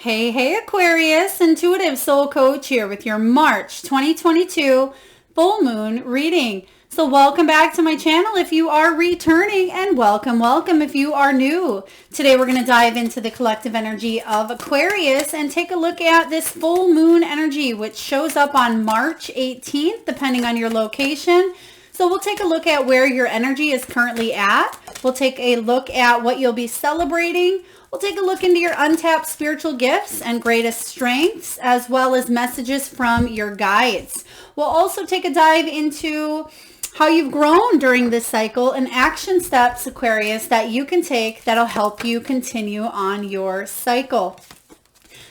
Hey, Aquarius, Intuitive Soul Coach here with your March 2022 full moon reading. So welcome back to my channel if you are returning, and welcome if you are new. Today we're going to dive into the collective energy of Aquarius and take a look at this full moon energy, which shows up on March 18th, depending on your location. So we'll take a look at where your energy is currently at. We'll take a look at what you'll be celebrating. We'll take a look into your untapped spiritual gifts and greatest strengths, as well as messages from your guides. We'll also take a dive into how you've grown during this cycle and action steps, Aquarius, that you can take that'll help you continue on your cycle.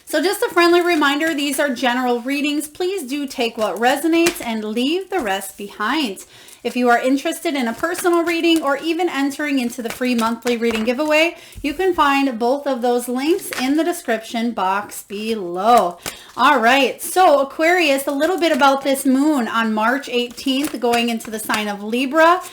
So just a friendly reminder, these are general readings. Please do take what resonates and leave the rest behind. If you are interested in a personal reading or even entering into the free monthly reading giveaway, you can find both of those links in the description box below. All right, so Aquarius, a little bit about this moon on March 18th going into the sign of Libra.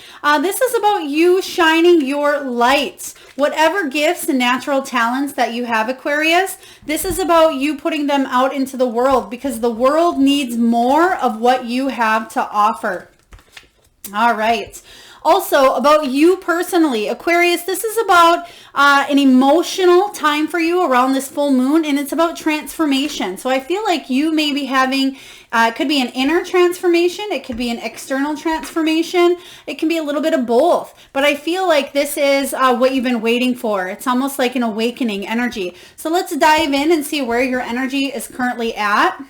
This is about you shining your light. Whatever gifts and natural talents that you have, Aquarius, this is about you putting them out into the world because the world needs more of what you have to offer. All right. Also about you personally, Aquarius, this is about an emotional time for you around this full moon, and it's about transformation. So I feel like you may be having, it could be an inner transformation, it could be an external transformation, it can be a little bit of both. But I feel like this is what you've been waiting for. It's almost like an awakening energy. So let's dive in and see where your energy is currently at.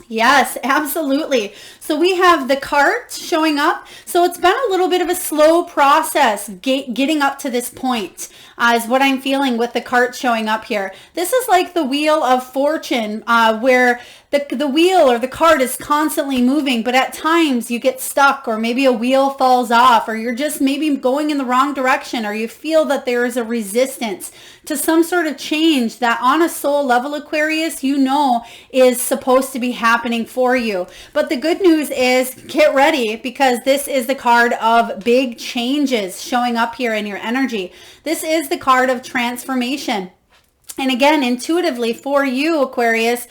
Yes, absolutely. So we have the cart showing up. So it's been a little bit of a slow process getting up to this point, is what I'm feeling with the cart showing up here. This is like the wheel of fortune, where the wheel or the cart is constantly moving, but at times you get stuck, or maybe a wheel falls off, or you're just maybe going in the wrong direction, or you feel that there is a resistance to some sort of change that on a soul level, Aquarius, you know is supposed to be happening for you. But the good news is, get ready, because this is the card of big changes showing up here in your energy. This is the card of transformation. And again, intuitively for you, Aquarius,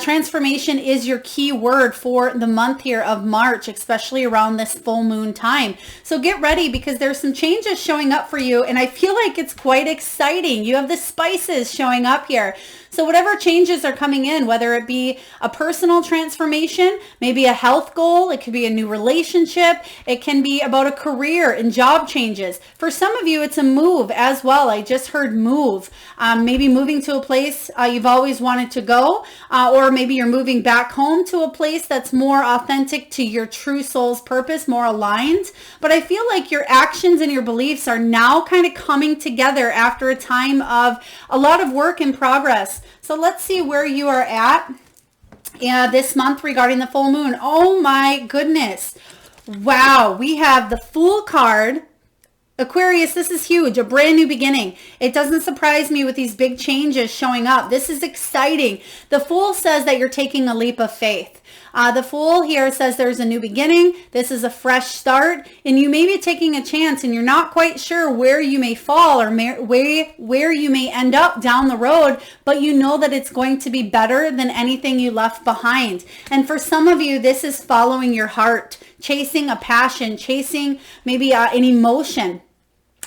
transformation is your key word for the month here of March, especially around this full moon time. So get ready, because there's some changes showing up for you, and I feel like it's quite exciting. You have the spices showing up here. So whatever changes are coming in, whether it be a personal transformation, maybe a health goal, it could be a new relationship, it can be about a career and job changes. For some of you, it's a move as well. I just heard move. Maybe moving to a place you've always wanted to go, or maybe you're moving back home to a place that's more authentic to your true soul's purpose, more aligned. But I feel like your actions and your beliefs are now kind of coming together after a time of a lot of work in progress. So let's see where you are at this month regarding the full moon. Oh my goodness. Wow. We have the Fool card. Aquarius, this is huge, a brand new beginning. It doesn't surprise me with these big changes showing up. This is exciting. The Fool says that you're taking a leap of faith. The Fool here says there's a new beginning. This is a fresh start, and you may be taking a chance, and you're not quite sure where you may fall or where you may end up down the road, but you know that it's going to be better than anything you left behind. And for some of you, this is following your heart, chasing a passion, chasing maybe an emotion.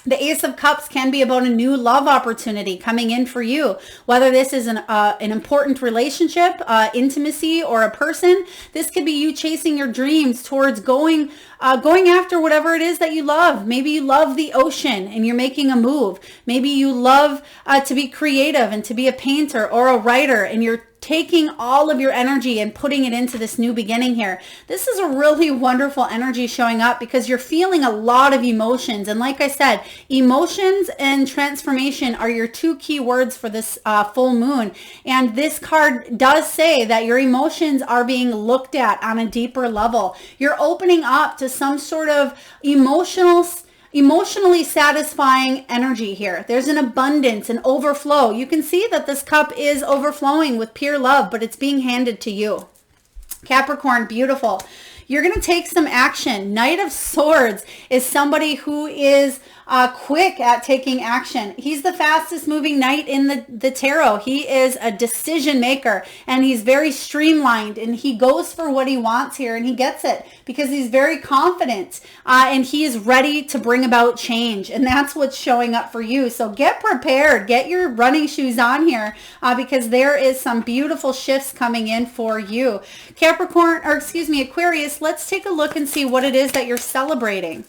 The Ace of Cups can be about a new love opportunity coming in for you. Whether this is an important relationship, intimacy, or a person, this could be you chasing your dreams towards going after whatever it is that you love. Maybe you love the ocean and you're making a move. Maybe you love to be creative and to be a painter or a writer, and you're taking all of your energy and putting it into this new beginning here. This is a really wonderful energy showing up because you're feeling a lot of emotions. And like I said, emotions and transformation are your two key words for this full moon. And this card does say that your emotions are being looked at on a deeper level. You're opening up to some sort of emotionally satisfying energy here. There's an abundance, an overflow. You can see that this cup is overflowing with pure love, but it's being handed to you. Capricorn, beautiful. You're going to take some action. Knight of Swords is somebody who is quick at taking action. He's the fastest moving knight in the tarot. He is a decision maker, and he's very streamlined, and he goes for what he wants here, and he gets it because he's very confident, and he is ready to bring about change, and that's what's showing up for you. So get prepared, get your running shoes on here, because there is some beautiful shifts coming in for you. Aquarius, let's take a look and see what it is that you're celebrating.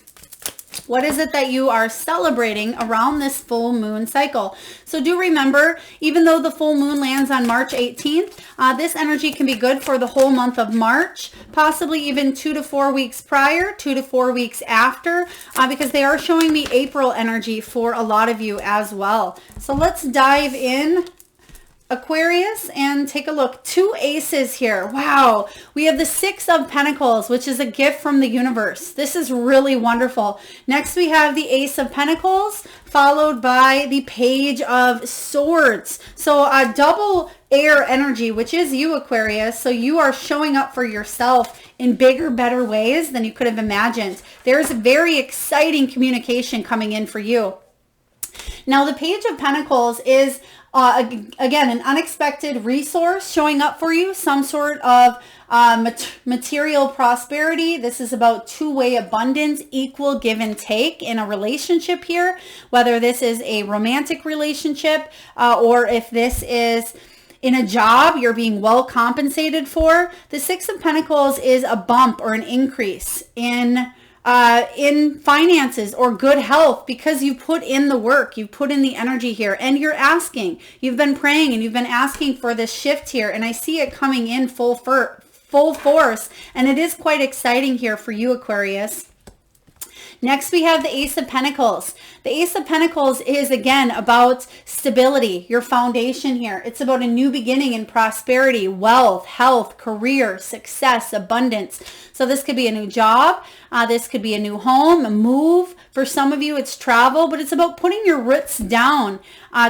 What is it that you are celebrating around this full moon cycle? So do remember, even though the full moon lands on March 18th, this energy can be good for the whole month of March, possibly even 2 to 4 weeks prior, 2 to 4 weeks after, because they are showing me April energy for a lot of you as well. So let's dive in, Aquarius, and take a look. 2 aces here. Wow. We have the 6 of Pentacles, which is a gift from the universe. This is really wonderful. Next, we have the Ace of Pentacles, followed by the Page of Swords. So a double air energy, which is you, Aquarius. So you are showing up for yourself in bigger, better ways than you could have imagined. There's very exciting communication coming in for you. Now, the Page of Pentacles is again, an unexpected resource showing up for you, some sort of material prosperity. This is about two-way abundance, equal give and take in a relationship here, whether this is a romantic relationship or if this is in a job you're being well compensated for. The 6 of Pentacles is a bump or an increase in finances or good health, because you put in the work, you put in the energy here, and you're asking, you've been praying and you've been asking for this shift here, and I see it coming in full force, and it is quite exciting here for you, Aquarius. Next, we have the Ace of Pentacles. The Ace of Pentacles is, again, about stability, your foundation here. It's about a new beginning in prosperity, wealth, health, career, success, abundance. So this could be a new job. This could be a new home, a move. For some of you, it's travel, but it's about putting your roots down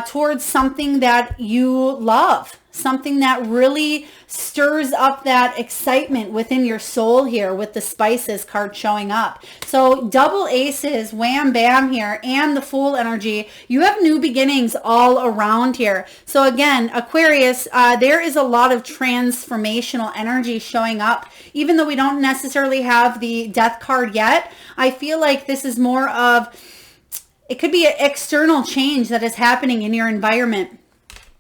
towards something that you love, something that really stirs up that excitement within your soul here with the Spices card showing up. So double aces, wham bam here, and the Fool energy. You have new beginnings all around here. So again, Aquarius, there is a lot of transformational energy showing up. Even though we don't necessarily have the Death card yet, I feel like this is more of, it could be an external change that is happening in your environment.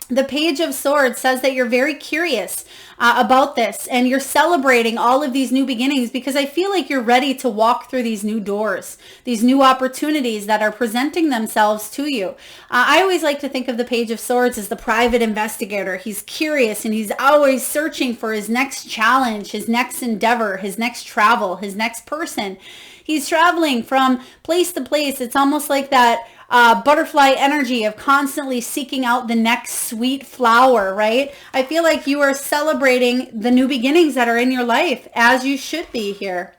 The Page of Swords says that you're very curious about this, and you're celebrating all of these new beginnings because I feel like you're ready to walk through these new doors, these new opportunities that are presenting themselves to you. I always like to think of the Page of Swords as the private investigator. He's curious and he's always searching for his next challenge, his next endeavor, his next travel, his next person. He's traveling from place to place. It's almost like that butterfly energy of constantly seeking out the next sweet flower, right? I feel like you are celebrating the new beginnings that are in your life, as you should be here.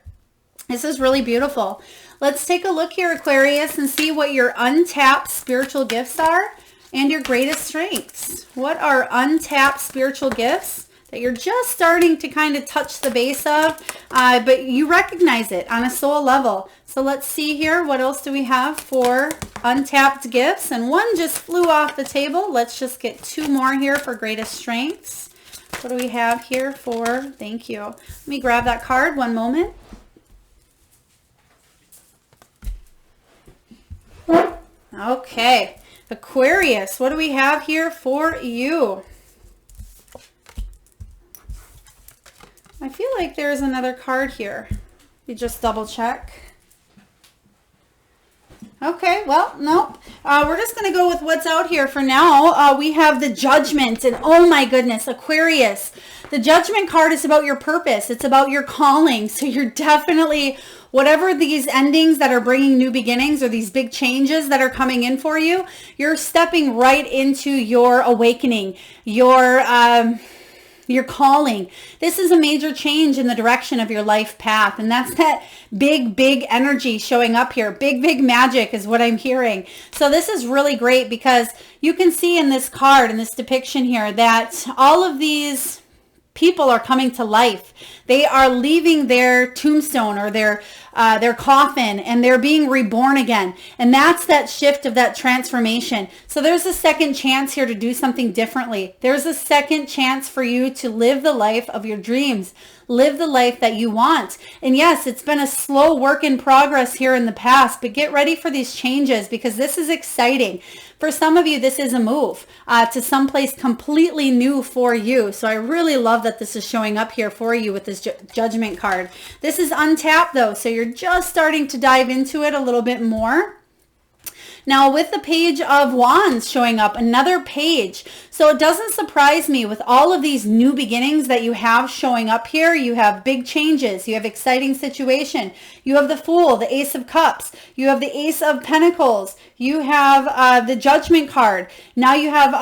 This is really beautiful. Let's take a look here, Aquarius, and see what your untapped spiritual gifts are and your greatest strengths. What are untapped spiritual gifts that you're just starting to kind of touch the base of, but you recognize it on a soul level? So let's see here. What else do we have for untapped gifts? And one just flew off the table. Let's just get 2 more here for greatest strengths. What do we have here for, thank you. Let me grab that card, one moment. Okay, Aquarius, what do we have here for you? I feel like there's another card here. You just double check. Okay, well, nope. We're just going to go with what's out here for now. We have the Judgment, and oh my goodness, Aquarius. The Judgment card is about your purpose. It's about your calling. So you're definitely, whatever these endings that are bringing new beginnings or these big changes that are coming in for you, you're stepping right into your awakening, your calling. This is a major change in the direction of your life path. And that's that big energy showing up here. Big magic is what I'm hearing. So this is really great because you can see in this card, in this depiction here, that all of these people are coming to life. They are leaving their tombstone or their coffin, and they're being reborn again. And that's that shift of that transformation. So there's a second chance here to do something differently. There's a second chance for you to live the life of your dreams. Live the life that you want. And yes, it's been a slow work in progress here in the past, but get ready for these changes because this is exciting. For some of you, this is a move to someplace completely new for you. So I really love that this is showing up here for you with this judgment card. This is untapped though, so you're just starting to dive into it a little bit more. Now with the Page of Wands showing up, another page. So it doesn't surprise me with all of these new beginnings that you have showing up here. You have big changes. You have exciting situation. You have the Fool, the Ace of Cups. You have the Ace of Pentacles. You have the Judgment card. Now you have,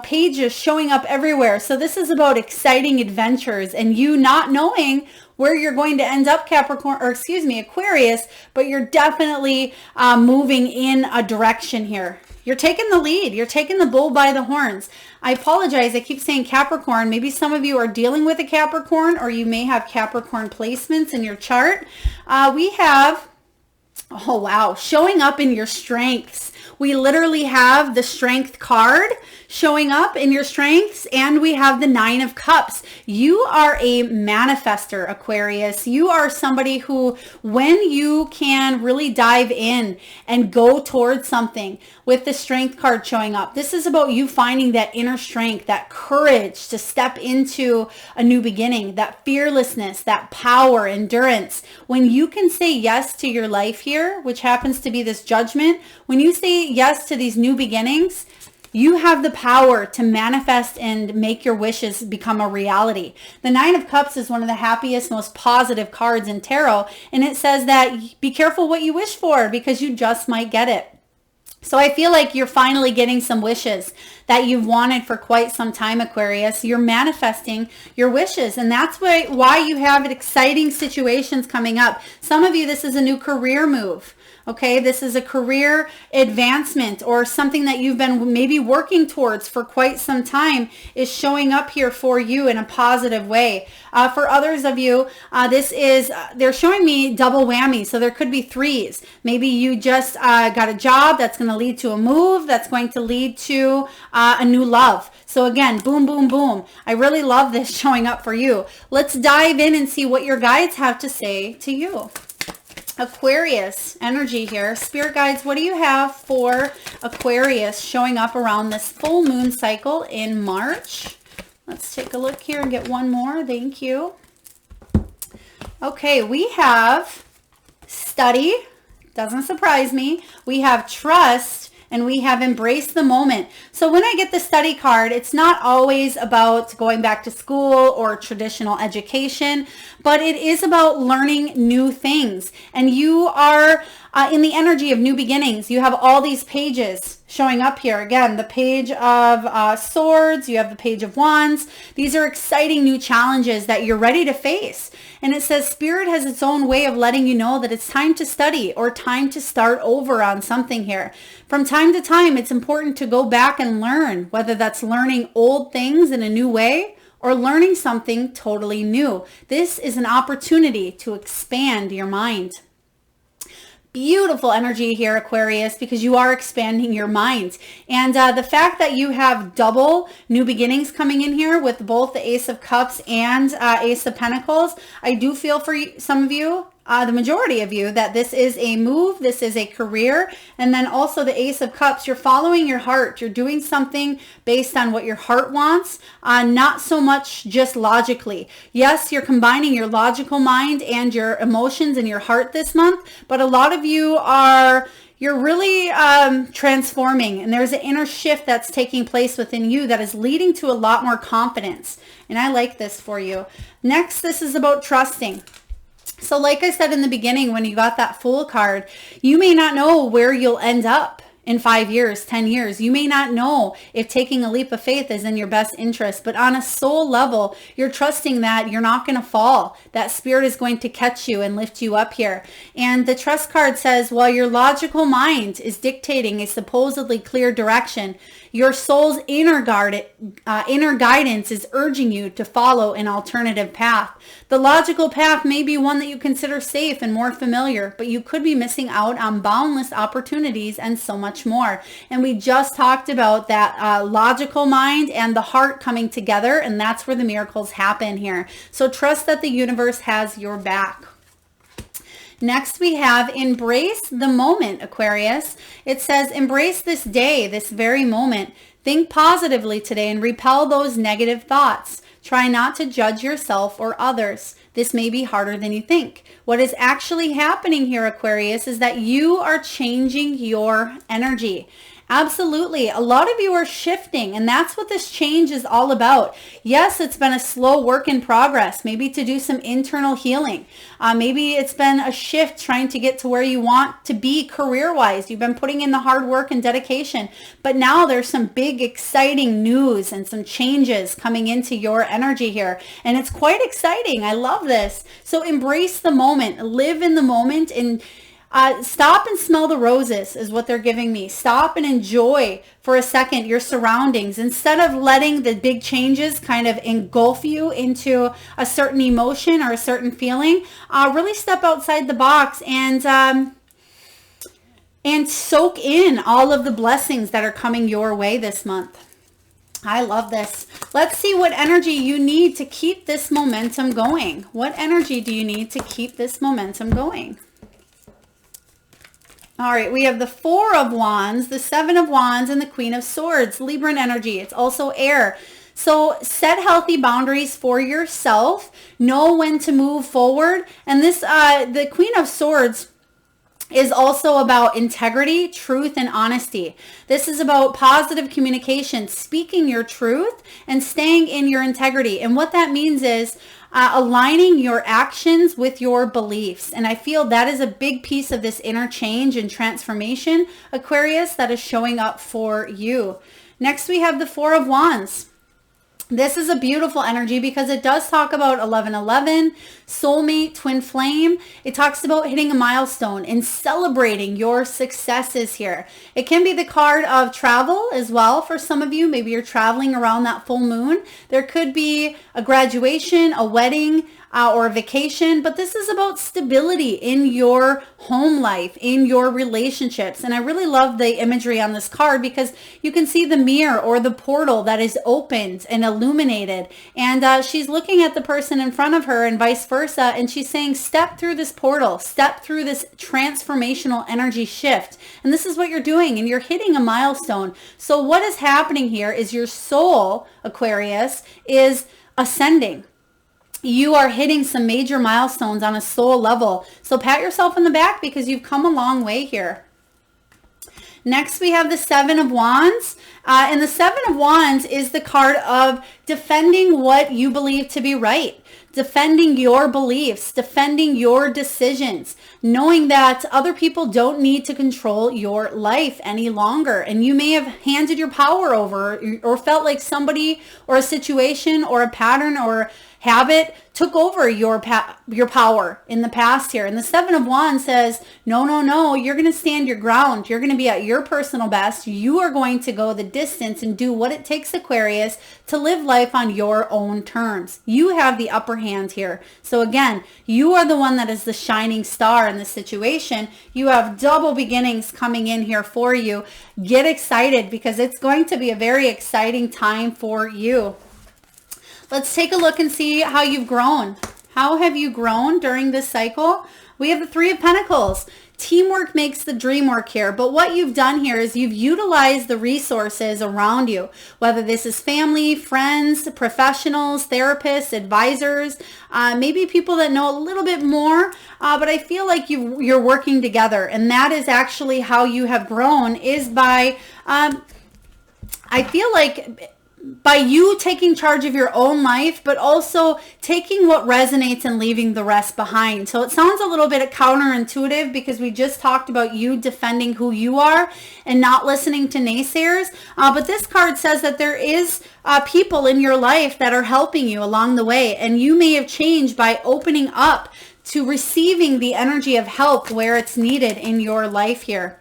pages showing up everywhere. So this is about exciting adventures and you not knowing where you're going to end up, Aquarius, but you're definitely moving in a direction here. You're taking the lead. You're taking the bull by the horns. I apologize. I keep saying Capricorn. Maybe some of you are dealing with a Capricorn, or you may have Capricorn placements in your chart. We have, oh wow, showing up in your strengths. We literally have the Strength card showing up in your strengths, and we have the Nine of Cups. You are a manifester, Aquarius. You are somebody who, when you can really dive in and go towards something with the Strength card showing up, this is about you finding that inner strength, that courage to step into a new beginning, that fearlessness, that power, endurance. When you can say yes to your life here, which happens to be this Judgment, when you say yes to these new beginnings, you have the power to manifest and make your wishes become a reality. The Nine of Cups is one of the happiest, most positive cards in tarot. And it says that be careful what you wish for because you just might get it. So I feel like you're finally getting some wishes that you've wanted for quite some time, Aquarius. You're manifesting your wishes, and that's why you have exciting situations coming up. Some of you, this is a new career move. Okay, this is a career advancement or something that you've been maybe working towards for quite some time is showing up here for you in a positive way. For others of you, they're showing me double whammy. So there could be threes. Maybe you just got a job that's going to lead to a move that's going to lead to a new love. So again, boom, boom, boom. I really love this showing up for you. Let's dive in and see what your guides have to say to you. Aquarius energy here. Spirit guides, what do you have for Aquarius showing up around this full moon cycle in March? Let's take a look here and get one more. Thank you. Okay, we have study. Doesn't surprise me. We have trust. And we have embraced the moment. So when I get the study card, it's not always about going back to school or traditional education, but it is about learning new things. And you are in the energy of new beginnings. You have all these pages showing up here. Again, the Page of Swords, you have the Page of Wands. These are exciting new challenges that you're ready to face. And it says Spirit has its own way of letting you know that it's time to study or time to start over on something here. From time to time, it's important to go back and learn, whether that's learning old things in a new way or learning something totally new. This is an opportunity to expand your mind. Beautiful energy here, Aquarius, because you are expanding your mind. And the fact that you have double new beginnings coming in here with both the Ace of Cups and Ace of Pentacles, I do feel for some of you, the majority of you, that this is a move, this is a career, and then also the Ace of Cups, you're following your heart. You're doing something based on what your heart wants, not so much just logically. Yes, you're combining your logical mind and your emotions and your heart this month, but a lot of you you're really transforming, and there's an inner shift that's taking place within you that is leading to a lot more confidence. And I like this for you. Next, this is about trusting. So like I said in the beginning, when you got that Fool card, you may not know where you'll end up in 5 years, 10 years. You may not know if taking a leap of faith is in your best interest, but on a soul level, you're trusting that you're not going to fall, that Spirit is going to catch you and lift you up here. And the Trust card says, while your logical mind is dictating a supposedly clear direction, Your soul's inner guidance is urging you to follow an alternative path. The logical path may be one that you consider safe and more familiar, but you could be missing out on boundless opportunities and so much more. And we just talked about that logical mind and the heart coming together, and that's where the miracles happen here. So trust that the universe has your back. Next, we have embrace the moment, Aquarius. It says, embrace this day, this very moment. Think positively today and repel those negative thoughts. Try not to judge yourself or others. This may be harder than you think. What is actually happening here, Aquarius, is that you are changing your energy. Absolutely. A lot of you are shifting, and that's what this change is all about. Yes, it's been a slow work in progress, maybe to do some internal healing. Maybe it's been a shift trying to get to where you want to be career-wise. You've been putting in the hard work and dedication, but now there's some big, exciting news and some changes coming into your energy here, and it's quite exciting. I love this. So embrace the moment, live in the moment, and stop and smell the roses is what they're giving me. Stop and enjoy for a second your surroundings instead of letting the big changes kind of engulf you into a certain emotion or a certain feeling. Really step outside the box and soak in all of the blessings that are coming your way this month. I love this. Let's see what energy you need to keep this momentum going. What energy do you need to keep this momentum going? All right, we have the Four of Wands, the Seven of Wands, and the Queen of Swords, Libran energy. It's also air. So set healthy boundaries for yourself. Know when to move forward. And this, the Queen of Swords is also about integrity, truth, and honesty. This is about positive communication, speaking your truth and staying in your integrity. And what that means is aligning your actions with your beliefs. And I feel that is a big piece of this inner change and transformation, Aquarius, that is showing up for you. Next, we have the Four of Wands. This is a beautiful energy because it does talk about 1111, soulmate, twin flame. It talks about hitting a milestone and celebrating your successes here. It can be the card of travel as well for some of you. Maybe you're traveling around that full moon. There could be a graduation, a wedding, or a vacation, but this is about stability in your home life, in your relationships. And I really love the imagery on this card because you can see the mirror or the portal that is opened and illuminated. And she's looking at the person in front of her and vice versa. And she's saying, step through this portal, step through this transformational energy shift. And this is what you're doing, and you're hitting a milestone. So what is happening here is your soul, Aquarius, is ascending. You are hitting some major milestones on a soul level. So pat yourself on the back because you've come a long way here. Next, we have the Seven of Wands. And the Seven of Wands is the card of defending what you believe to be right. Defending your beliefs, defending your decisions, knowing that other people don't need to control your life any longer. And you may have handed your power over or felt like somebody or a situation or a pattern or habit took over your power in the past here. And the Seven of Wands says, no, you're going to stand your ground. You're going to be at your personal best. You are going to go the distance and do what it takes, Aquarius, to live life on your own terms. You have the upper hand here. So again, you are the one that is the shining star in this situation. You have double beginnings coming in here for you. Get excited because it's going to be a very exciting time for you. Let's take a look and see how you've grown. How have you grown during this cycle? We have the Three of Pentacles. Teamwork makes the dream work here. But what you've done here is you've utilized the resources around you, whether this is family, friends, professionals, therapists, advisors, maybe people that know a little bit more. But I feel like you're working together. And that is actually how you have grown, is by, I feel like, by you taking charge of your own life, but also taking what resonates and leaving the rest behind. So it sounds a little bit counterintuitive because we just talked about you defending who you are and not listening to naysayers. But this card says that there is people in your life that are helping you along the way. And you may have changed by opening up to receiving the energy of help where it's needed in your life here.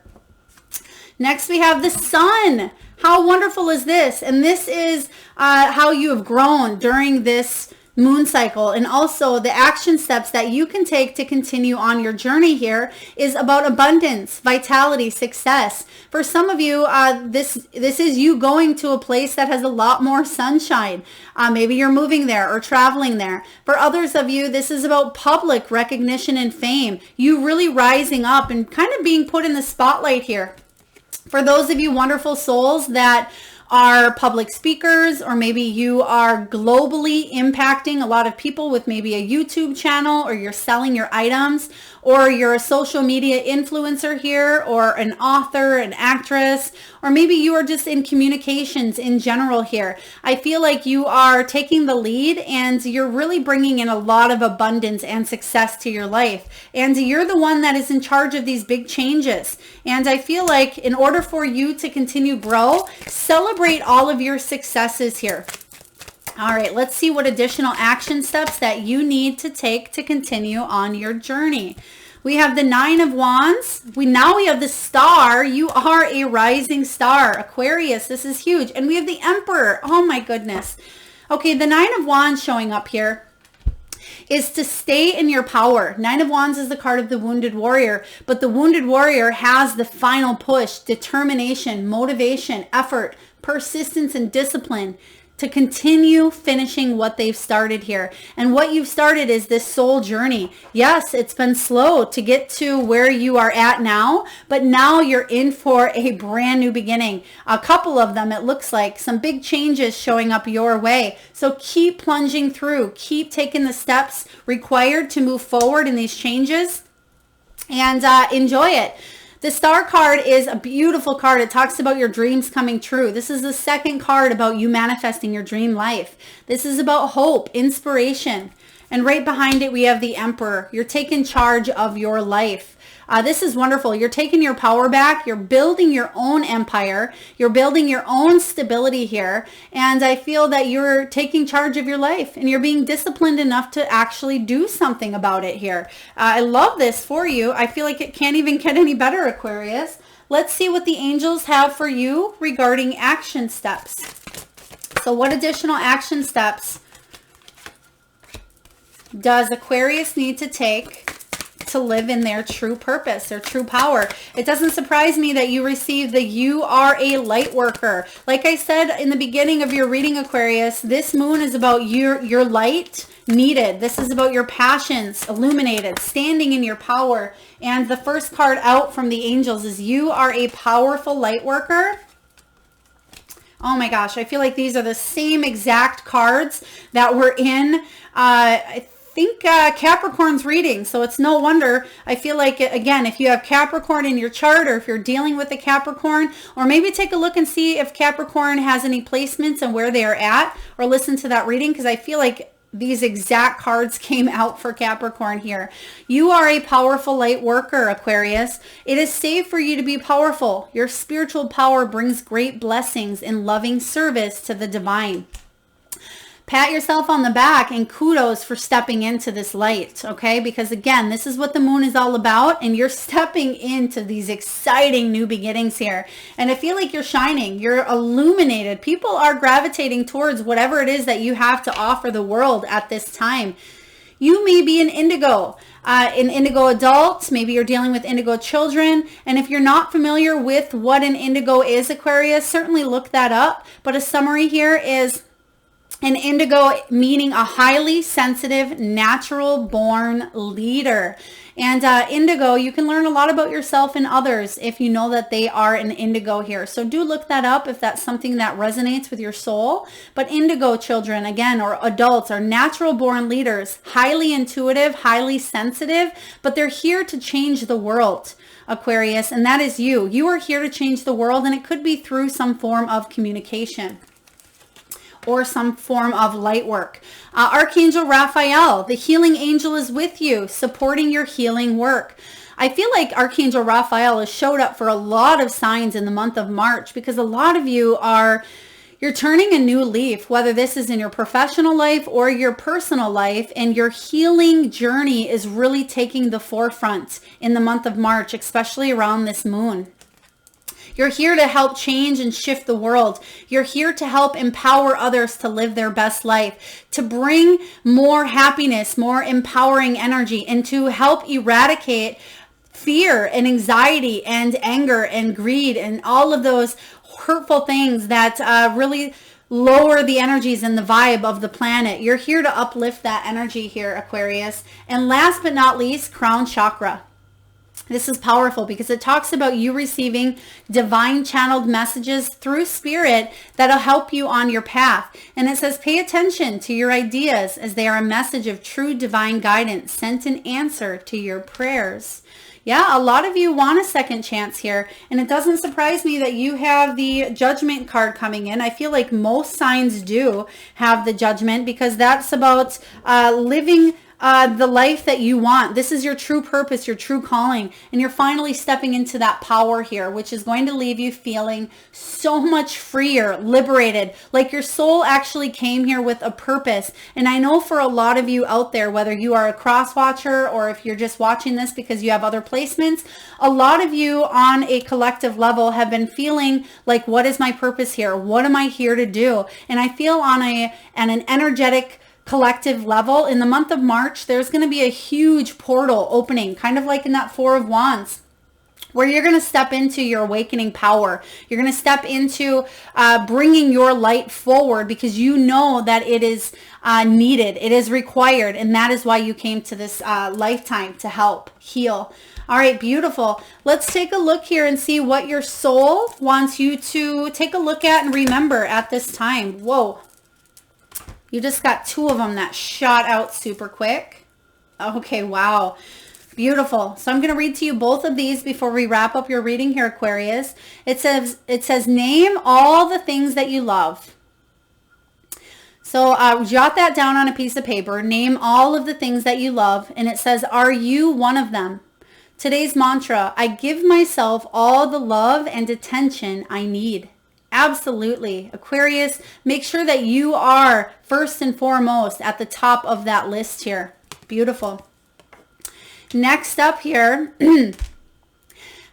Next, we have the Sun. How wonderful is this? And this is how you have grown during this moon cycle, and also the action steps that you can take to continue on your journey here is about abundance, vitality, success. For some of you, this is you going to a place that has a lot more sunshine. Maybe you're moving there or traveling there. For others of you, this is about public recognition and fame. You really rising up and kind of being put in the spotlight here. For those of you wonderful souls that are public speakers, or maybe you are globally impacting a lot of people with maybe a YouTube channel, or you're selling your items, or you're a social media influencer here, or an author, an actress, or maybe you are just in communications in general here. I feel like you are taking the lead and you're really bringing in a lot of abundance and success to your life. And you're the one that is in charge of these big changes. And I feel like in order for you to continue grow, celebrate all of your successes here. All right, let's see what additional action steps that you need to take to continue on your journey. We have the Nine of Wands. Now we have the Star. You are a rising star. Aquarius, this is huge. And we have the Emperor. Oh my goodness. Okay, the Nine of Wands showing up here is to stay in your power. Nine of Wands is the card of the wounded warrior, but the wounded warrior has the final push, determination, motivation, effort, persistence, and discipline to continue finishing what they've started here. And what you've started is this soul journey. Yes, it's been slow to get to where you are at now, but now you're in for a brand new beginning. A couple of them, it looks like, some big changes showing up your way. So keep plunging through, keep taking the steps required to move forward in these changes, and enjoy it. The Star card is a beautiful card. It talks about your dreams coming true. This is the second card about you manifesting your dream life. This is about hope, inspiration. And right behind it, we have the Emperor. You're taking charge of your life. This is wonderful. You're taking your power back. You're building your own empire. You're building your own stability here. And I feel that you're taking charge of your life and you're being disciplined enough to actually do something about it here. I love this for you. I feel like it can't even get any better, Aquarius. Let's see what the angels have for you regarding action steps. So what additional action steps does Aquarius need to take to live in their true purpose, their true power? It doesn't surprise me that you receive the you are a light worker. Like I said in the beginning of your reading, Aquarius, this moon is about your light needed. This is about your passions illuminated, standing in your power. And the first card out from the angels is you are a powerful light worker. Oh my gosh, I feel like these are the same exact cards that were in I think Capricorn's reading. So it's no wonder. I feel like, again, if you have Capricorn in your chart, or if you're dealing with a Capricorn, or maybe take a look and see if Capricorn has any placements and where they are at, or listen to that reading, because I feel like these exact cards came out for Capricorn here. You are a powerful light worker, Aquarius. It is safe for you to be powerful. Your spiritual power brings great blessings in loving service to the divine. Pat yourself on the back and kudos for stepping into this light, okay? Because again, this is what the moon is all about, and you're stepping into these exciting new beginnings here. And I feel like you're shining, you're illuminated. People are gravitating towards whatever it is that you have to offer the world at this time. You may be an indigo adult, maybe you're dealing with indigo children. And if you're not familiar with what an indigo is, Aquarius, certainly look that up. But a summary here is an indigo meaning a highly sensitive, natural-born leader. And indigo, you can learn a lot about yourself and others if you know that they are an indigo here. So do look that up if that's something that resonates with your soul. But indigo children, again, or adults, are natural-born leaders, highly intuitive, highly sensitive, but they're here to change the world, Aquarius, and that is you. You are here to change the world, and it could be through some form of communication or some form of light work. Archangel Raphael, the healing angel, is with you, supporting your healing work. I feel like Archangel Raphael has showed up for a lot of signs in the month of March, because a lot of you you're turning a new leaf, whether this is in your professional life or your personal life, and your healing journey is really taking the forefront in the month of March, especially around this moon. You're here to help change and shift the world. You're here to help empower others to live their best life, to bring more happiness, more empowering energy, and to help eradicate fear and anxiety and anger and greed and all of those hurtful things that really lower the energies and the vibe of the planet. You're here to uplift that energy here, Aquarius. And last but not least, crown chakra. This is powerful because it talks about you receiving divine channeled messages through spirit that'll help you on your path. And it says, pay attention to your ideas as they are a message of true divine guidance sent in answer to your prayers. Yeah, a lot of you want a second chance here, and it doesn't surprise me that you have the Judgment card coming in. I feel like most signs do have the Judgment because that's about living the life that you want. This is your true purpose, your true calling, and you're finally stepping into that power here, which is going to leave you feeling so much freer, liberated, like your soul actually came here with a purpose. And I know for a lot of you out there, whether you are a cross watcher or if you're just watching this because you have other placements, a lot of you on a collective level have been feeling like, what is my purpose here? What am I here to do? And I feel on an energetic collective level, in the month of March, there's going to be a huge portal opening, kind of like in that Four of Wands, where you're going to step into your awakening power. You're going to step into bringing your light forward because you know that it is needed, it is required, and that is why you came to this lifetime, to help heal. All right, beautiful. Let's take a look here and see what your soul wants you to take a look at and remember at this time. Whoa. You just got two of them that shot out super quick. Okay, wow. Beautiful. So I'm going to read to you both of these before we wrap up your reading here, Aquarius. It says, name all the things that you love. So jot that down on a piece of paper. Name all of the things that you love. And it says, are you one of them? Today's mantra, I give myself all the love and attention I need. Absolutely. Aquarius, make sure that you are first and foremost at the top of that list here. Beautiful. Next up here,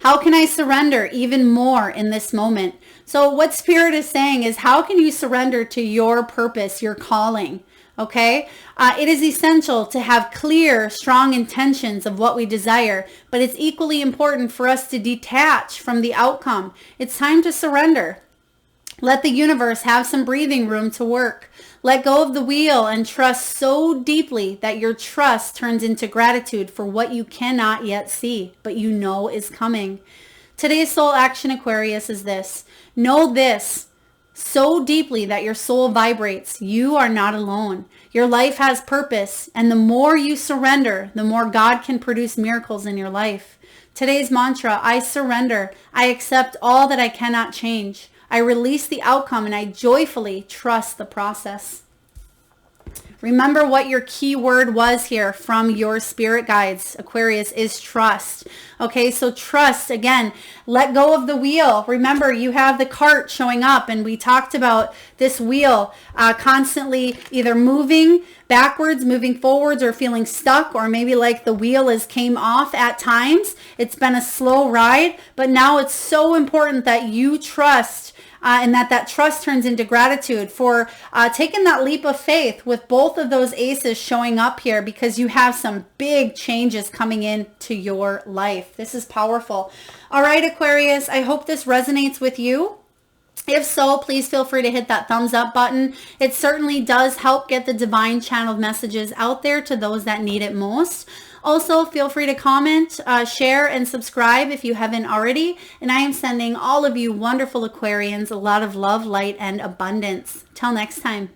how can I surrender even more in this moment? So what Spirit is saying is, how can you surrender to your purpose, your calling? Okay, it is essential to have clear, strong intentions of what we desire, but it's equally important for us to detach from the outcome. It's time to surrender. Let the universe have some breathing room to work. Let go of the wheel and trust so deeply that your trust turns into gratitude for what you cannot yet see, but you know is coming. Today's soul action, Aquarius, is this. Know this so deeply that your soul vibrates. You are not alone. Your life has purpose, and the more you surrender, the more God can produce miracles in your life. Today's mantra, I surrender. I accept all that I cannot change. I release the outcome and I joyfully trust the process. Remember what your key word was here from your spirit guides, Aquarius, is trust. Okay, so trust, again, let go of the wheel. Remember, you have the cart showing up, and we talked about this wheel constantly either moving backwards, moving forwards, or feeling stuck, or maybe like the wheel came off at times. It's been a slow ride, but now it's so important that you trust and that trust turns into gratitude for taking that leap of faith with both of those aces showing up here, because you have some big changes coming into your life. This is powerful. All right, Aquarius, I hope this resonates with you. If so, please feel free to hit that thumbs up button. It certainly does help get the divine channeled messages out there to those that need it most. Also, feel free to comment, share, and subscribe if you haven't already. And I am sending all of you wonderful Aquarians a lot of love, light, and abundance. Till next time.